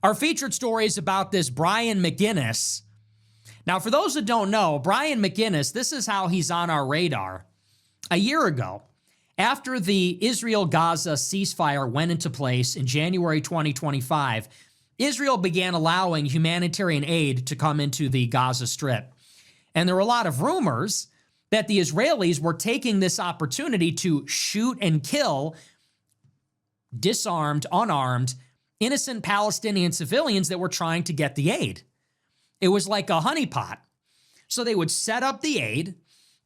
Our featured story is about this Brian McGinnis. Now, for those that don't know, Brian McGinnis, this is how he's on our radar. A year ago, after the Israel-Gaza ceasefire went into place in January 2025, Israel began allowing humanitarian aid to come into the Gaza Strip. And there were a lot of rumors that the Israelis were taking this opportunity to shoot and kill disarmed, unarmed, innocent Palestinian civilians that were trying to get the aid. It was like a honeypot. So they would set up the aid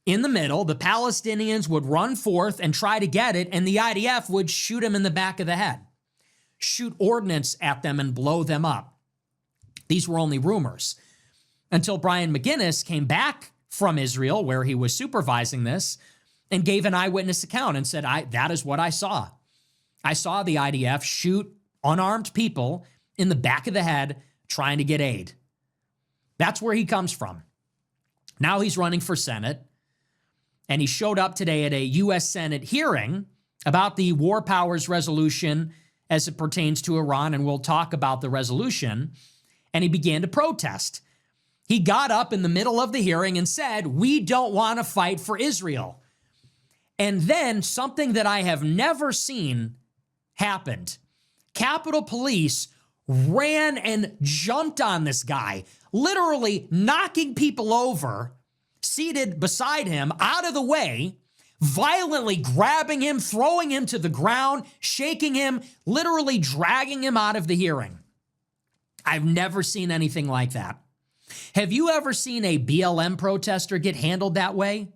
in the middle, the Palestinians would run forth and try to get it, and the IDF would shoot them in the back of the head, shoot ordnance at them and blow them up. These were only rumors until Brian McGinnis came back from Israel, where he was supervising this, and gave an eyewitness account and said, that is what I saw. I saw the IDF shoot unarmed people in the back of the head trying to get aid. That's where he comes from. Now he's running for Senate, and he showed up today at a U.S. Senate hearing about the War Powers Resolution as it pertains to Iran, and we'll talk about the resolution, and he began to protest. He got up in the middle of the hearing and said, "We don't want to fight for Israel." And then something that I have never seen happened. Capitol Police ran and jumped on this guy, literally knocking people over, seated beside him, out of the way, violently grabbing him, throwing him to the ground, shaking him, literally dragging him out of the hearing. I've never seen anything like that. Have you ever seen a BLM protester get handled that way?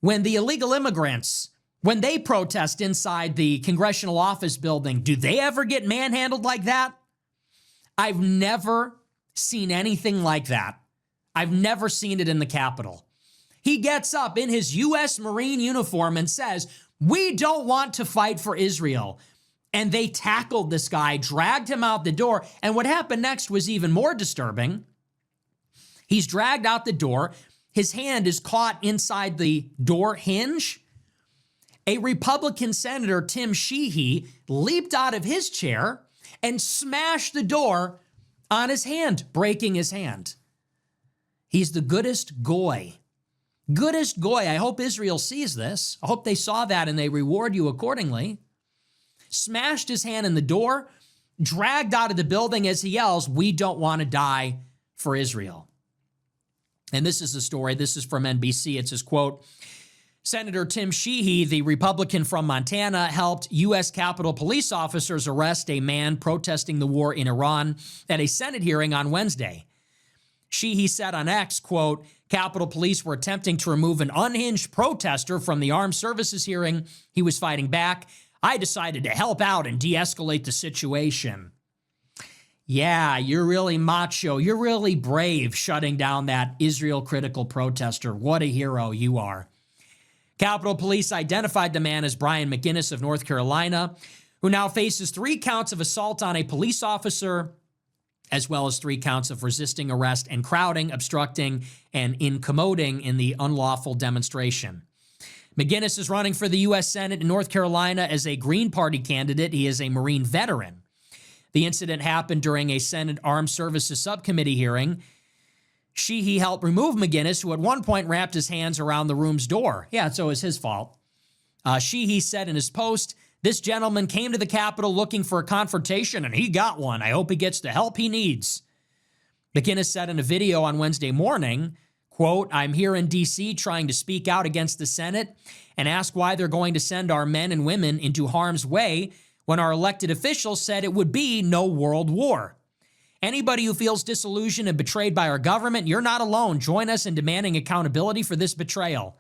When the illegal immigrants, when they protest inside the congressional office building, do they ever get manhandled like that? I've never seen anything like that. I've never seen it in the Capitol. He gets up in his U.S. Marine uniform and says, "We don't want to fight for Israel." And they tackled this guy, dragged him out the door. And what happened next was even more disturbing. He's dragged out the door. His hand is caught inside the door hinge. A Republican Senator, Tim Sheehy, leaped out of his chair and smashed the door on his hand, breaking his hand. He's the goodest goy. Goodest goy. I hope Israel sees this. I hope they saw that and they reward you accordingly. Smashed his hand in the door, dragged out of the building as he yells, "We don't want to die for Israel." And this is the story. This is from NBC. It says, quote, Senator Tim Sheehy, the Republican from Montana, helped U.S. Capitol Police officers arrest a man protesting the war in Iran at a Senate hearing on Wednesday. Sheehy said on X, quote, Capitol Police were attempting to remove an unhinged protester from the armed services hearing. He was fighting back. I decided to help out and de-escalate the situation. Yeah, you're really macho. You're really brave shutting down that Israel-critical protester. What a hero you are. Capitol Police identified the man as Brian McGinnis of North Carolina, who now faces 3 counts of assault on a police officer, as well as 3 counts of resisting arrest and crowding, obstructing, and incommoding in the unlawful demonstration. McGinnis is running for the U.S. Senate in North Carolina as a Green Party candidate. He is a Marine veteran. The incident happened during a Senate Armed Services Subcommittee hearing. Sheehy helped remove McGinnis, who at one point wrapped his hands around the room's door. Yeah, so it was his fault. Sheehy said in his post, "This gentleman came to the Capitol looking for a confrontation, and he got one. I hope he gets the help he needs." McGinnis said in a video on Wednesday morning, quote, "I'm here in D.C. trying to speak out against the Senate and ask why they're going to send our men and women into harm's way when our elected officials said it would be no world war. Anybody who feels disillusioned and betrayed by our government, you're not alone. Join us in demanding accountability for this betrayal."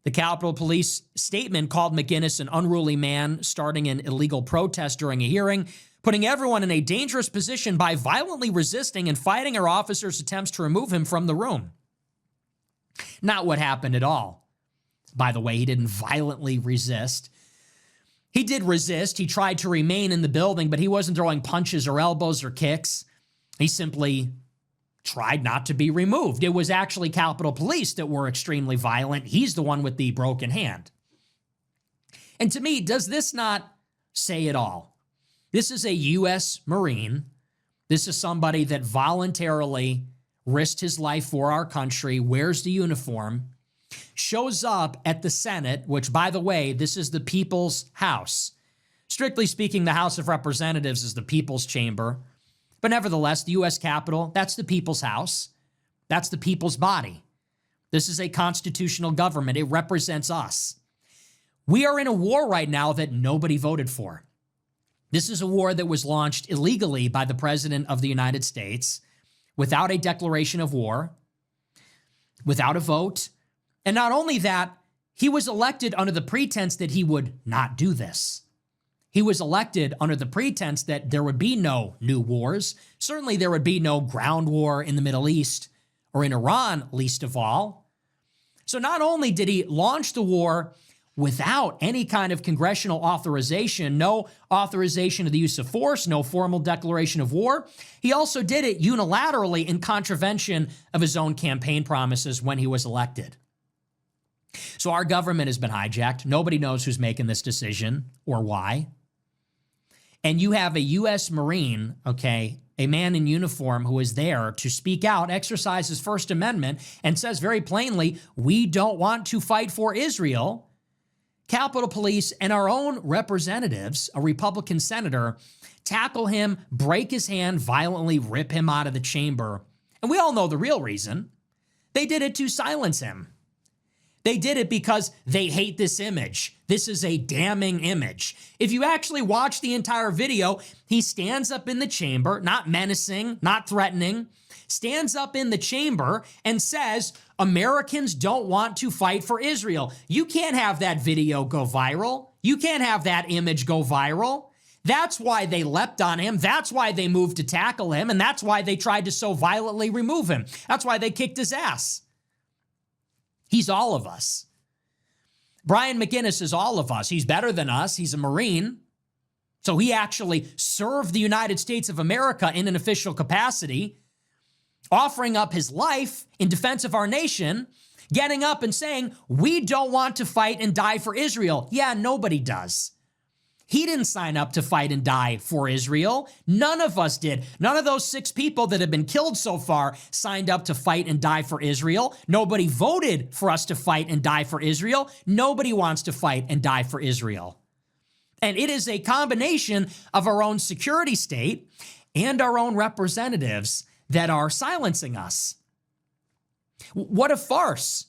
The Capitol Police statement called McGinnis an unruly man starting an illegal protest during a hearing, putting everyone in a dangerous position by violently resisting and fighting our officers' attempts to remove him from the room. Not what happened at all. By the way, he didn't violently resist. He did resist. He tried to remain in the building, but he wasn't throwing punches or elbows or kicks. He simply tried not to be removed. It was actually Capitol Police that were extremely violent. He's the one with the broken hand. And to me, does this not say it all? This is a U.S. Marine. This is somebody that voluntarily risked his life for our country, wears the uniform, shows up at the Senate, which, by the way, this is the people's house. Strictly speaking, the House of Representatives is the people's chamber. But nevertheless, the U.S. Capitol, that's the people's house. That's the people's body. This is a constitutional government. It represents us. We are in a war right now that nobody voted for. This is a war that was launched illegally by the President of the United States without a declaration of war, without a vote. And not only that, he was elected under the pretense that he would not do this. He was elected under the pretense that there would be no new wars. Certainly there would be no ground war in the Middle East or in Iran, least of all. So not only did he launch the war without any kind of congressional authorization, no authorization of the use of force, no formal declaration of war, he also did it unilaterally in contravention of his own campaign promises when he was elected. So our government has been hijacked. Nobody knows who's making this decision or why. And you have a U.S. Marine, okay, a man in uniform who is there to speak out, exercise his First Amendment, and says very plainly, we don't want to fight for Israel. Capitol Police and our own representatives, a Republican senator, tackle him, break his hand, violently rip him out of the chamber. And we all know the real reason. They did it to silence him. They did it because they hate this image. This is a damning image. If you actually watch the entire video, he stands up in the chamber, not menacing, not threatening, stands up in the chamber and says, Americans don't want to fight for Israel. You can't have that video go viral. You can't have that image go viral. That's why they leapt on him. That's why they moved to tackle him. And that's why they tried to so violently remove him. That's why they kicked his ass. He's all of us. Brian McGinnis is all of us. He's better than us. He's a Marine. So he actually served the United States of America in an official capacity, offering up his life in defense of our nation, getting up and saying, we don't want to fight and die for Israel. Yeah, nobody does. He didn't sign up to fight and die for Israel. None of us did. None of those 6 people that have been killed so far signed up to fight and die for Israel. Nobody voted for us to fight and die for Israel. Nobody wants to fight and die for Israel. And it is a combination of our own security state and our own representatives that are silencing us. What a farce.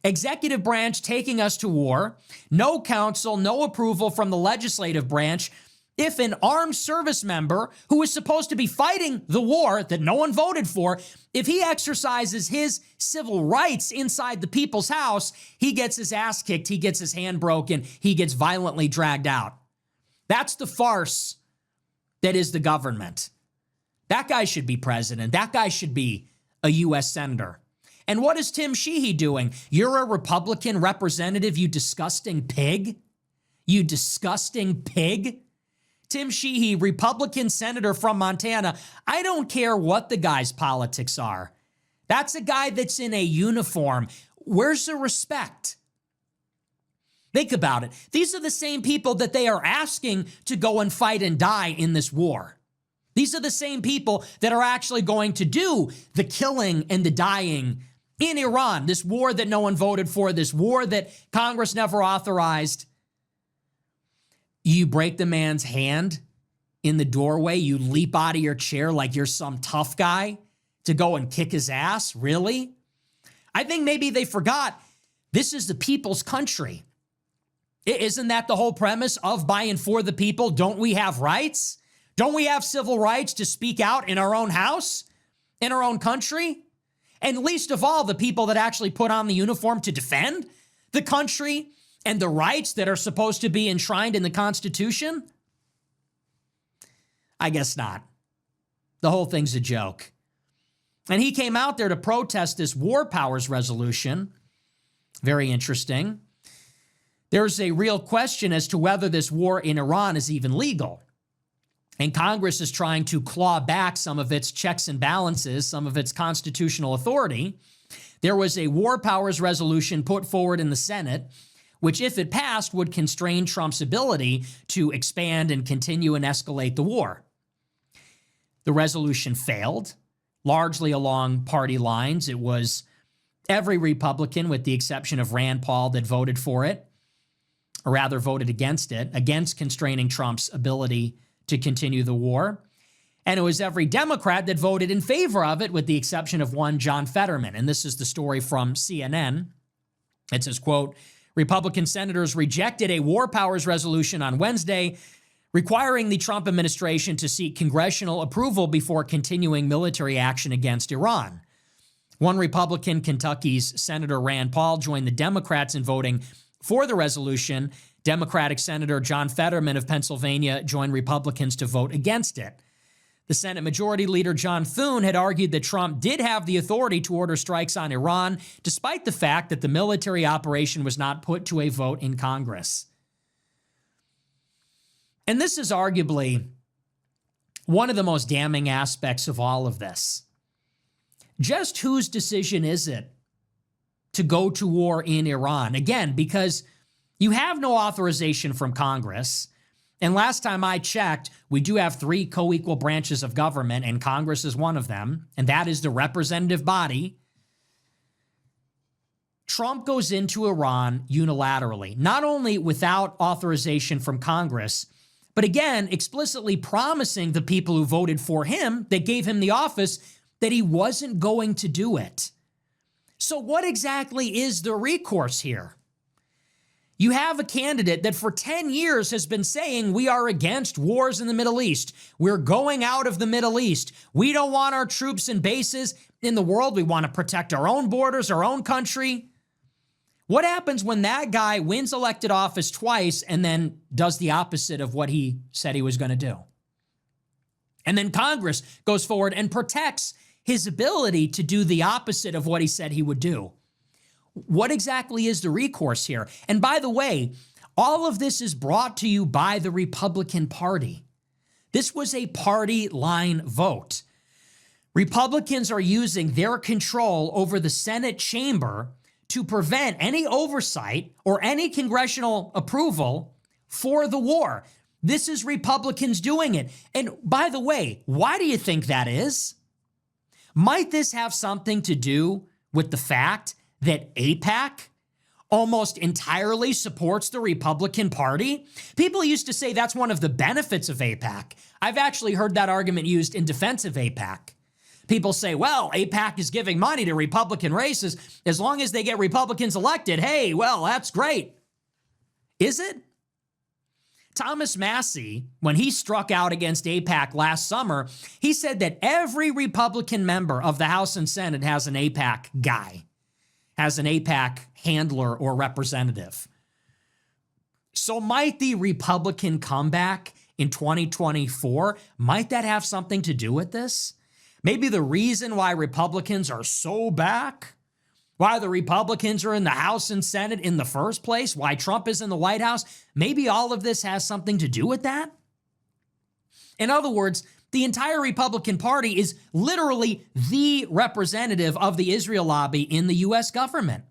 Executive branch taking us to war, no counsel, no approval from the legislative branch. If an armed service member who is supposed to be fighting the war that no one voted for, if he exercises his civil rights inside the people's house, he gets his ass kicked, he gets his hand broken, he gets violently dragged out. That's the farce that is the government. That guy should be president. That guy should be a U.S. senator. And what is Tim Sheehy doing? You're a Republican representative, you disgusting pig. You disgusting pig. Tim Sheehy, Republican senator from Montana. I don't care what the guy's politics are. That's a guy that's in a uniform. Where's the respect? Think about it. These are the same people that they are asking to go and fight and die in this war. These are the same people that are actually going to do the killing and the dying in Iran, this war that no one voted for, this war that Congress never authorized. You break the man's hand in the doorway, you leap out of your chair like you're some tough guy to go and kick his ass? Really? I think maybe they forgot this is the people's country. Isn't that the whole premise of by and for the people? Don't we have rights? Don't we have civil rights to speak out in our own house, in our own country? And least of all, the people that actually put on the uniform to defend the country and the rights that are supposed to be enshrined in the Constitution? I guess not. The whole thing's a joke. And he came out there to protest this war powers resolution. Very interesting. There's a real question as to whether this war in Iran is even legal. And Congress is trying to claw back some of its checks and balances, some of its constitutional authority. There was a war powers resolution put forward in the Senate which, if it passed, would constrain Trump's ability to expand and continue and escalate the war. The resolution failed, largely along party lines. It was every Republican, with the exception of Rand Paul, that voted for it, or rather voted against it, against constraining Trump's ability to continue the war. And it was every Democrat that voted in favor of it, with the exception of one, John Fetterman. And this is the story from CNN. It says, quote, Republican senators rejected a war powers resolution on Wednesday, requiring the Trump administration to seek congressional approval before continuing military action against Iran. One Republican, Kentucky's Senator Rand Paul, joined the Democrats in voting for the resolution. Democratic Senator John Fetterman of Pennsylvania joined Republicans to vote against it. The Senate Majority Leader John Thune had argued that Trump did have the authority to order strikes on Iran, despite the fact that the military operation was not put to a vote in Congress. And this is arguably one of the most damning aspects of all of this. Just whose decision is it to go to war in Iran? Again, because you have no authorization from Congress. And last time I checked, we do have 3 co-equal branches of government, and Congress is one of them, and that is the representative body. Trump goes into Iran unilaterally, not only without authorization from Congress, but again, explicitly promising the people who voted for him, that gave him the office, that he wasn't going to do it. So what exactly is the recourse here? You have a candidate that for 10 years has been saying we are against wars in the Middle East. We're going out of the Middle East. We don't want our troops and bases in the world. We want to protect our own borders, our own country. What happens when that guy wins elected office twice and then does the opposite of what he said he was going to do? And then Congress goes forward and protects his ability to do the opposite of what he said he would do. What exactly is the recourse here? And by the way, all of this is brought to you by the Republican Party. This was a party line vote. Republicans are using their control over the Senate chamber to prevent any oversight or any congressional approval for the war. This is Republicans doing it. And by the way, why do you think that is? Might this have something to do with the fact that AIPAC almost entirely supports the Republican Party? People used to say that's one of the benefits of AIPAC. I've actually heard that argument used in defense of AIPAC. People say, well, AIPAC is giving money to Republican races. As long as they get Republicans elected, hey, well, that's great. Is it? Thomas Massie, when he struck out against AIPAC last summer, he said that every Republican member of the House and Senate has an AIPAC guy, has an AIPAC handler or representative. So might the Republican comeback in 2024, might that have something to do with this? Maybe the reason why Republicans are so back, why the Republicans are in the House and Senate in the first place, why Trump is in the White House, maybe all of this has something to do with that? In other words, the entire Republican Party is literally the representative of the Israel lobby in the U.S. government.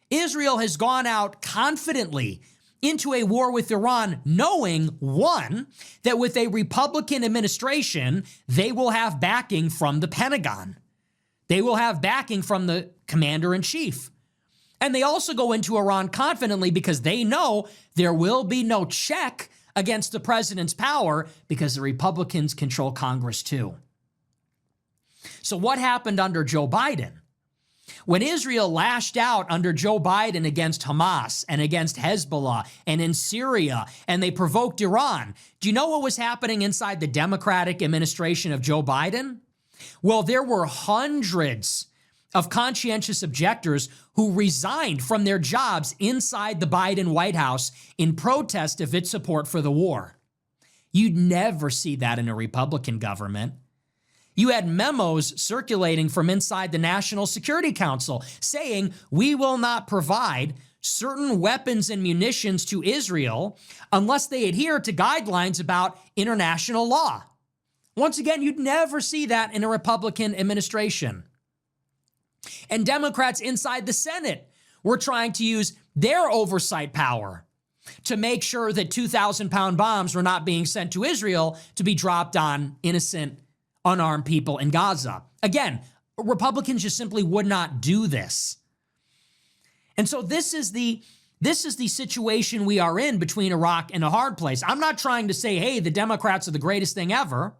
Israel has gone out confidently into a war with Iran, knowing, one, that with a Republican administration, they will have backing from the Pentagon. They will have backing from the commander-in-chief. And they also go into Iran confidently because they know there will be no check against the president's power because the Republicans control Congress too. So what happened under Joe Biden? When Israel lashed out under Joe Biden against Hamas and against Hezbollah and in Syria, and they provoked Iran, do you know what was happening inside the Democratic administration of Joe Biden? Well, there were hundreds of conscientious objectors who resigned from their jobs inside the Biden White House in protest of its support for the war. You'd never see that in a Republican government. You had memos circulating from inside the National Security Council saying, we will not provide certain weapons and munitions to Israel unless they adhere to guidelines about international law. Once again, you'd never see that in a Republican administration. And Democrats inside the Senate were trying to use their oversight power to make sure that 2,000-pound bombs were not being sent to Israel to be dropped on innocent, unarmed people in Gaza. Again, Republicans just simply would not do this. And so this is the situation we are in between a rock and a hard place. I'm not trying to say, hey, the Democrats are the greatest thing ever.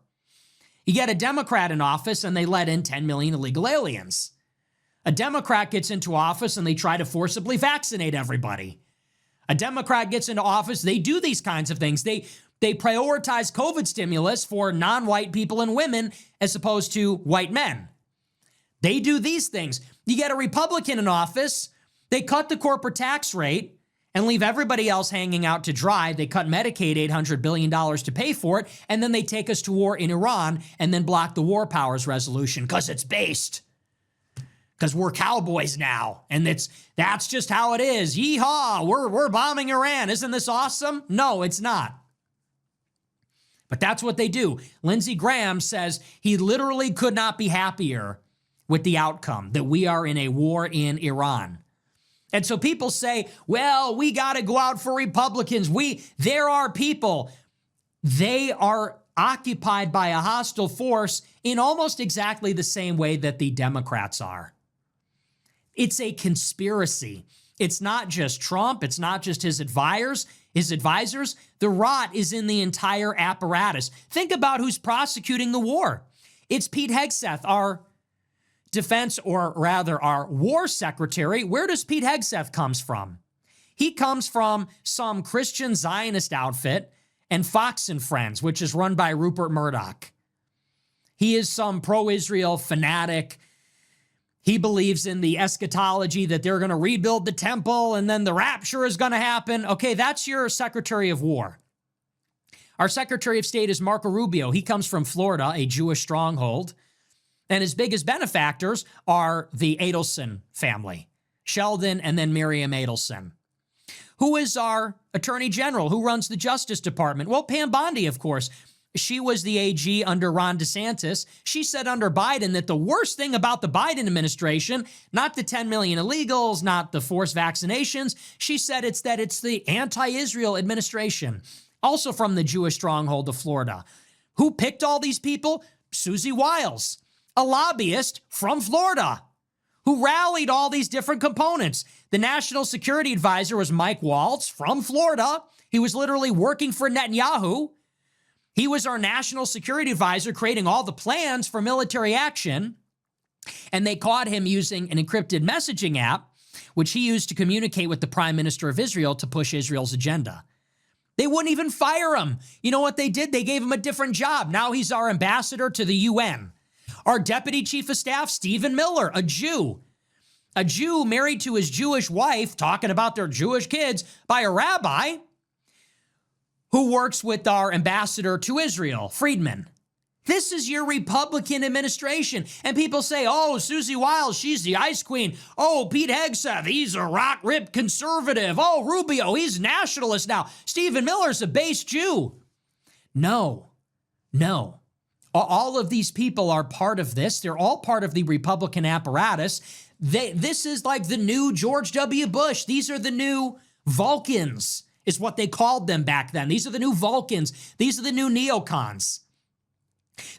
You get a Democrat in office and they let in 10 million illegal aliens. A Democrat gets into office and they try to forcibly vaccinate everybody. A Democrat gets into office, they do these kinds of things. They prioritize COVID stimulus for non-white people and women as opposed to white men. They do these things. You get a Republican in office, they cut the corporate tax rate and leave everybody else hanging out to dry. They cut Medicaid $800 billion to pay for it, and then they take us to war in Iran and then block the war powers resolution because it's based. Because we're cowboys now, and that's just how it is. Yeehaw, we're bombing Iran. Isn't this awesome? No, it's not. But that's what they do. Lindsey Graham says he literally could not be happier with the outcome, that we are in a war in Iran. And so people say, well, we got to go out for Republicans. There are people. They are occupied by a hostile force in almost exactly the same way that the Democrats are. It's a conspiracy. It's not just Trump. It's not just his advisors. The rot is in the entire apparatus. Think about who's prosecuting the war. It's Pete Hegseth, our defense, or rather our war secretary. Where does Pete Hegseth comes from? He comes from some Christian Zionist outfit and Fox and Friends, which is run by Rupert Murdoch. He is some pro-Israel fanatic. He believes in the eschatology that they're going to rebuild the temple and then the rapture is going to happen. Okay, that's your Secretary of War. Our Secretary of State is Marco Rubio. He comes from Florida, a Jewish stronghold. And his biggest benefactors are the Adelson family, Sheldon and then Miriam Adelson. Who is our Attorney General? Who runs the Justice Department? Well, Pam Bondi, of course. She was the AG under Ron DeSantis. She said under Biden that the worst thing about the Biden administration, not the 10 million illegals, not the forced vaccinations, she said it's the anti-Israel administration. Also from the Jewish stronghold of Florida. Who picked all these people? Susie Wiles, a lobbyist from Florida, who rallied all these different components. The national security advisor was Mike Waltz from Florida. He was literally working for Netanyahu. He was our national security advisor, creating all the plans for military action. And they caught him using an encrypted messaging app, which he used to communicate with the Prime Minister of Israel to push Israel's agenda. They wouldn't even fire him. You know what they did? They gave him a different job. Now he's our ambassador to the UN. Our deputy chief of staff, Stephen Miller, a Jew married to his Jewish wife, talking about their Jewish kids, by a rabbi who works with our ambassador to Israel, Friedman. This is your Republican administration. And people say, oh, Susie Wiles, she's the ice queen. Oh, Pete Hegseth, he's a rock-ripped conservative. Oh, Rubio, he's nationalist now. Stephen Miller's a base Jew. No. All of these people are part of this. They're all part of the Republican apparatus. This is like the new George W. Bush. These are the new Vulcans, is what they called them back then. These are the new Vulcans. These are the new neocons.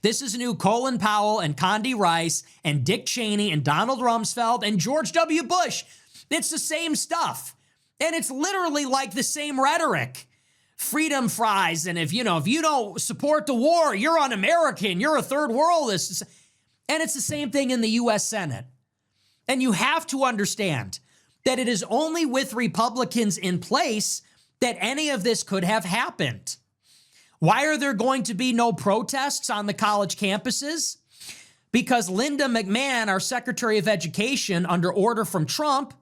This is new Colin Powell and Condi Rice and Dick Cheney and Donald Rumsfeld and George W. Bush. It's the same stuff. And it's literally like the same rhetoric. Freedom fries, and if you don't support the war, you're un-American, you're a third worldist. And it's the same thing in the U.S. Senate. And you have to understand that it is only with Republicans in place that any of this could have happened. Why are there going to be no protests on the college campuses? Because Linda McMahon, our Secretary of Education, under order from Trump,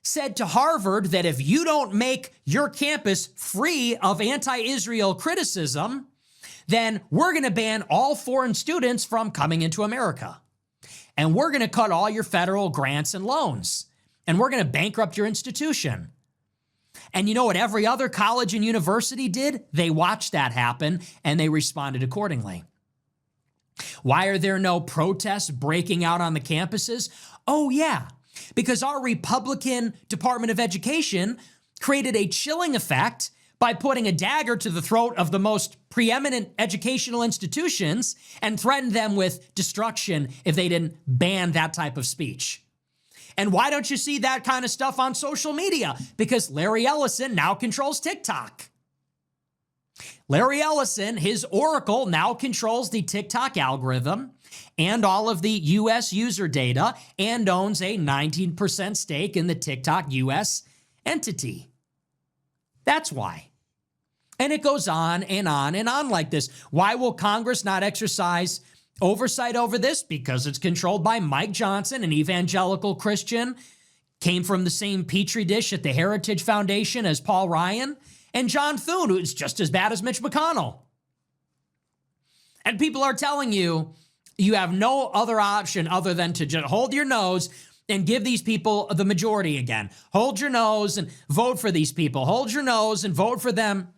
said to Harvard that if you don't make your campus free of anti-Israel criticism, then we're going to ban all foreign students from coming into America. And we're going to cut all your federal grants and loans. And we're going to bankrupt your institution. And you know what every other college and university did? They watched that happen and they responded accordingly. Why are there no protests breaking out on the campuses? Oh, yeah. because our Republican Department of Education created a chilling effect by putting a dagger to the throat of the most preeminent educational institutions and threatened them with destruction if they didn't ban that type of speech. And why don't you see that kind of stuff on social media? Because Larry Ellison now controls TikTok. Larry Ellison, his oracle, now controls the TikTok algorithm and all of the U.S. user data and owns a 19% stake in the TikTok U.S. entity. That's why. And it goes on and on and on like this. Why will Congress not exercise oversight over this? Because it's controlled by Mike Johnson, an evangelical Christian, came from the same petri dish at the Heritage Foundation as Paul Ryan, and John Thune, who's just as bad as Mitch McConnell. And people are telling you, you have no other option other than to just hold your nose and give these people the majority again. Hold your nose and vote for these people. Hold your nose and vote for them.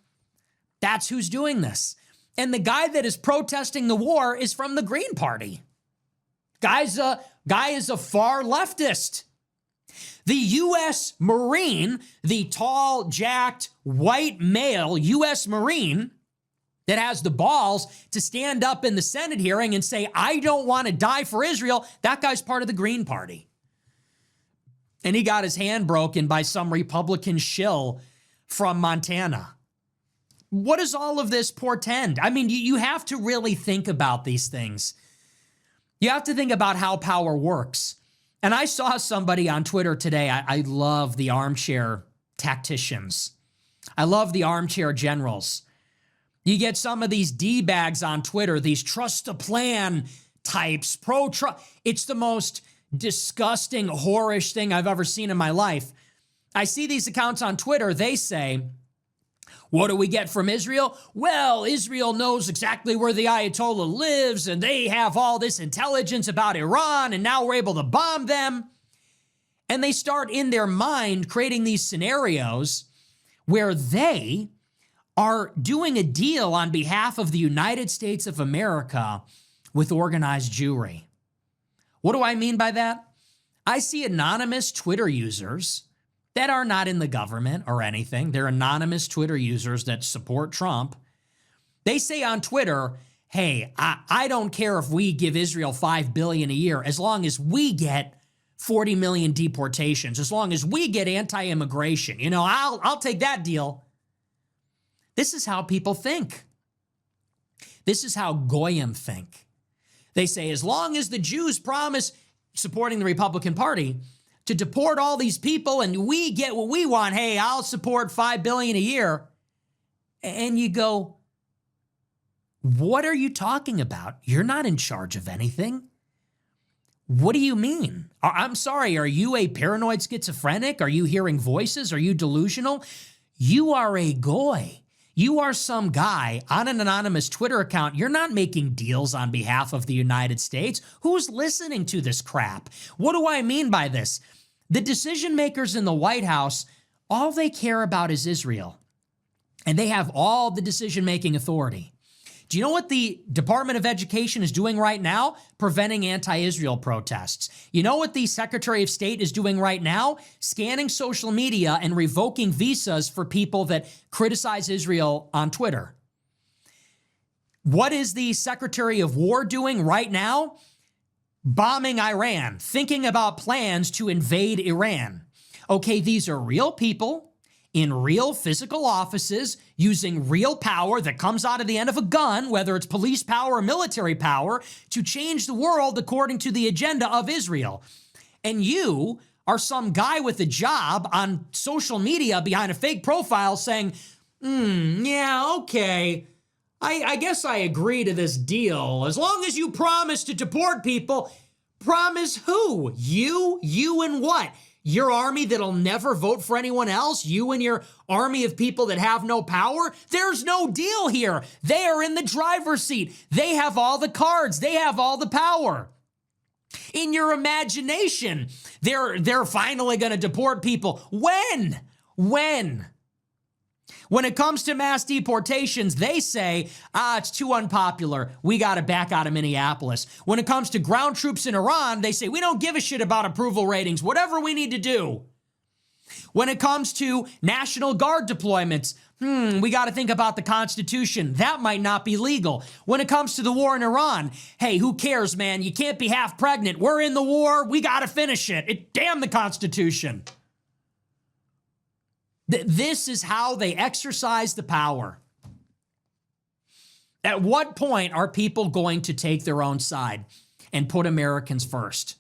That's who's doing this. And the guy that is protesting the war is from the Green Party. Guy is a far leftist. The U.S. Marine, the tall, jacked, white male U.S. Marine that has the balls to stand up in the Senate hearing and say, I don't want to die for Israel, that guy's part of the Green Party. And he got his hand broken by some Republican shill from Montana. What does all of this portend? I mean, you have to really think about these things. You have to think about how power works. And I saw somebody on Twitter today. I love the armchair tacticians. I love the armchair generals. You get some of these D-bags on Twitter, these trust a plan types, pro-Trump. It's the most disgusting, whorish thing I've ever seen in my life. I see these accounts on Twitter. They say, what do we get from Israel? Well, Israel knows exactly where the Ayatollah lives, and they have all this intelligence about Iran, and now we're able to bomb them. And they start in their mind creating these scenarios where they are doing a deal on behalf of the United States of America with organized Jewry. What do I mean by that? I see anonymous Twitter users that are not in the government or anything. They're anonymous Twitter users that support Trump. They say on Twitter, hey, I don't care if we give Israel $5 billion a year as long as we get 40 million deportations, as long as we get anti-immigration. You know, I'll take that deal. This is how people think. This is how Goyim think. They say, as long as the Jews promise, supporting the Republican Party, to deport all these people and we get what we want, hey, I'll support $5 billion a year. And you go, what are you talking about? You're not in charge of anything. What do you mean? I'm sorry, are you a paranoid schizophrenic? Are you hearing voices? Are you delusional? You are a goy. You are some guy on an anonymous Twitter account. You're not making deals on behalf of the United States. Who's listening to this crap? What do I mean by this? The decision makers in the White House, all they care about is Israel. And they have all the decision-making authority. Do you know what the Department of Education is doing right now? Preventing anti-Israel protests. You know what the Secretary of State is doing right now? Scanning social media and revoking visas for people that criticize Israel on Twitter. What is the Secretary of War doing right now? Bombing Iran, thinking about plans to invade Iran. Okay, these are real people in real physical offices using real power that comes out of the end of a gun, whether it's police power or military power, to change the world according to the agenda of Israel. And you are some guy with a job on social media behind a fake profile saying, yeah, okay, I guess I agree to this deal. As long as you promise to deport people. Promise who? You and what? Your army that'll never vote for anyone else? You and your army of people that have no power? There's no deal here. They are in the driver's seat. They have all the cards. They have all the power. In your imagination, they're finally going to deport people. When? When it comes to mass deportations, they say, it's too unpopular. We got to back out of Minneapolis. When it comes to ground troops in Iran, they say, we don't give a shit about approval ratings, whatever we need to do. When it comes to National Guard deployments, we got to think about the Constitution. That might not be legal. When it comes to the war in Iran, hey, who cares, man? You can't be half pregnant. We're in the war. We got to finish it. Damn the Constitution. This is how they exercise the power. At what point are people going to take their own side and put Americans first?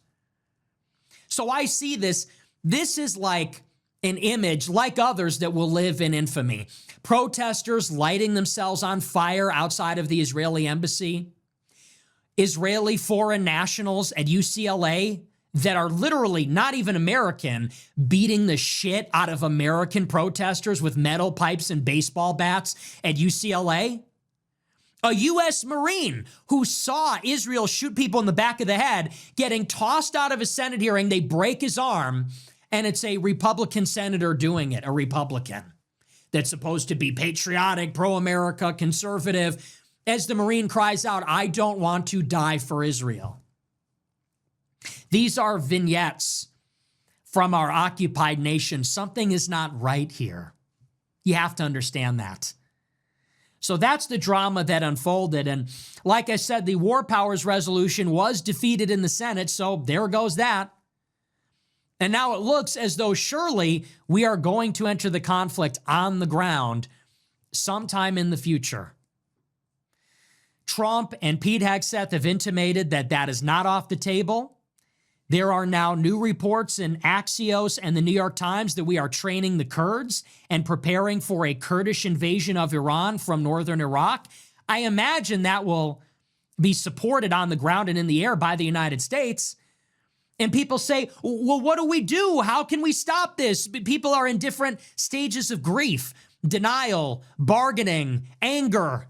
So I see this. This is like an image, like others, that will live in infamy. Protesters lighting themselves on fire outside of the Israeli embassy. Israeli foreign nationals at UCLA that are literally not even American, beating the shit out of American protesters with metal pipes and baseball bats at UCLA. A U.S. Marine who saw Israel shoot people in the back of the head, getting tossed out of a Senate hearing, they break his arm, and it's a Republican senator doing it, a Republican that's supposed to be patriotic, pro-America, conservative, as the Marine cries out, I don't want to die for Israel. These are vignettes from our occupied nation. Something is not right here. You have to understand that. So that's the drama that unfolded. And like I said, the War Powers Resolution was defeated in the Senate, so there goes that. And now it looks as though surely we are going to enter the conflict on the ground sometime in the future. Trump and Pete Hegseth have intimated that that is not off the table. There are now new reports in Axios and the New York Times that we are training the Kurds and preparing for a Kurdish invasion of Iran from northern Iraq. I imagine that will be supported on the ground and in the air by the United States. And people say, well, what do we do? How can we stop this? People are in different stages of grief, denial, bargaining, anger.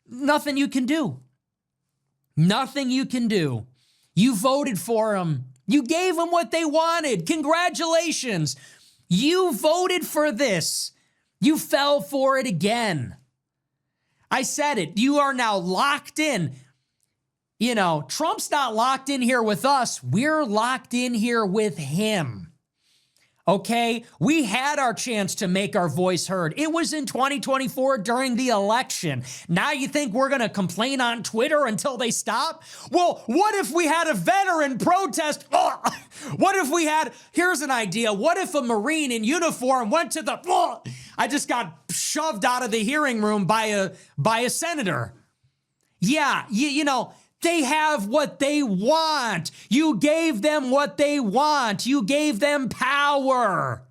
Nothing you can do. Nothing you can do. You voted for them. You gave them what they wanted. Congratulations. You voted for this. You fell for it again. I said it. You are now locked in. You know, Trump's not locked in here with us. We're locked in here with him. Okay? We had our chance to make our voice heard. It was in 2024 during the election. Now you think we're going to complain on Twitter until they stop? Well, what if we had a veteran protest? What if we had, here's an idea. What if a Marine in uniform went to the, I just got shoved out of the hearing room by a senator. Yeah, you know, they have what they want. You gave them what they want. You gave them power.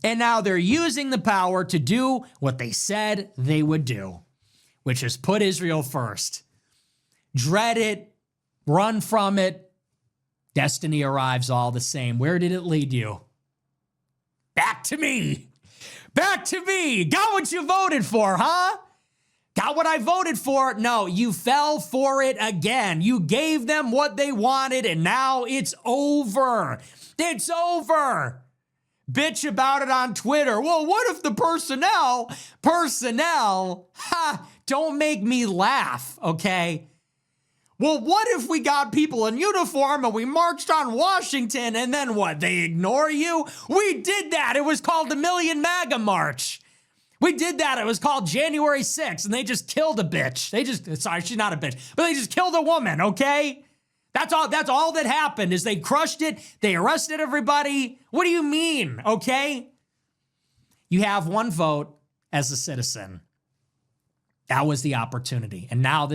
And now they're using the power to do what they said they would do, which is put Israel first. Dread it, run from it. Destiny arrives all the same. Where did it lead you? Back to me. Back to me. Got what you voted for, huh? Got what I voted for? No, you fell for it again. You gave them what they wanted, and now it's over. It's over. Bitch about it on Twitter. Well, what if the personnel, don't make me laugh, okay? Well, what if we got people in uniform and we marched on Washington and then what? They ignore you? We did that. It was called the Million MAGA March. We did that. It was called January 6th, and they just killed a bitch. Sorry, she's not a bitch, but they just killed a woman, okay? That's all that happened is they crushed it. They arrested everybody. What do you mean, okay? You have one vote as a citizen. That was the opportunity. And now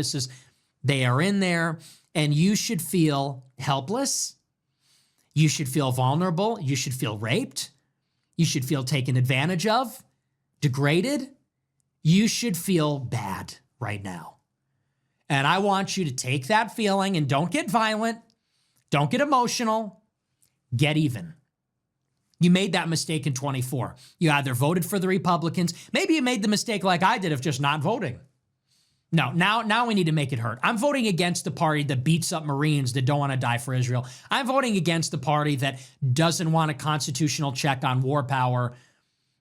they are in there, and you should feel helpless. You should feel vulnerable. You should feel raped. You should feel taken advantage of. Degraded, you should feel bad right now. And I want you to take that feeling and don't get violent, don't get emotional, get even. You made that mistake in 24. You either voted for the Republicans, maybe you made the mistake like I did of just not voting. No, now we need to make it hurt. I'm voting against the party that beats up Marines that don't want to die for Israel. I'm voting against the party that doesn't want a constitutional check on war power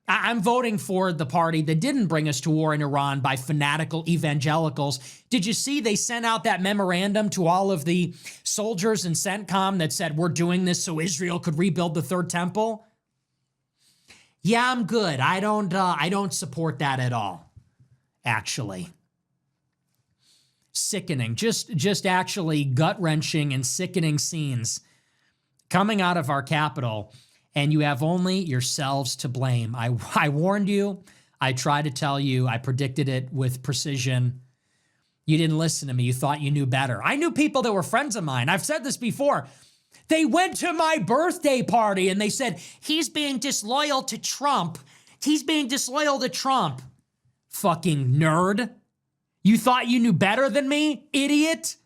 I'm voting for the party that didn't bring us to war in Iran by fanatical evangelicals. Did you see they sent out that memorandum to all of the soldiers in CENTCOM that said, we're doing this so Israel could rebuild the third temple? Yeah, I'm good. I don't support that at all, actually. Sickening, just actually gut-wrenching and sickening scenes coming out of our capital, and you have only yourselves to blame. I warned you. I tried to tell you. I predicted it with precision. You didn't listen to me. You thought you knew better. I knew people that were friends of mine. I've said this before. They went to my birthday party and they said, he's being disloyal to Trump. He's being disloyal to Trump. Fucking nerd. You thought you knew better than me, idiot?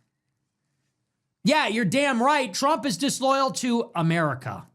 Yeah, you're damn right. Trump is disloyal to America.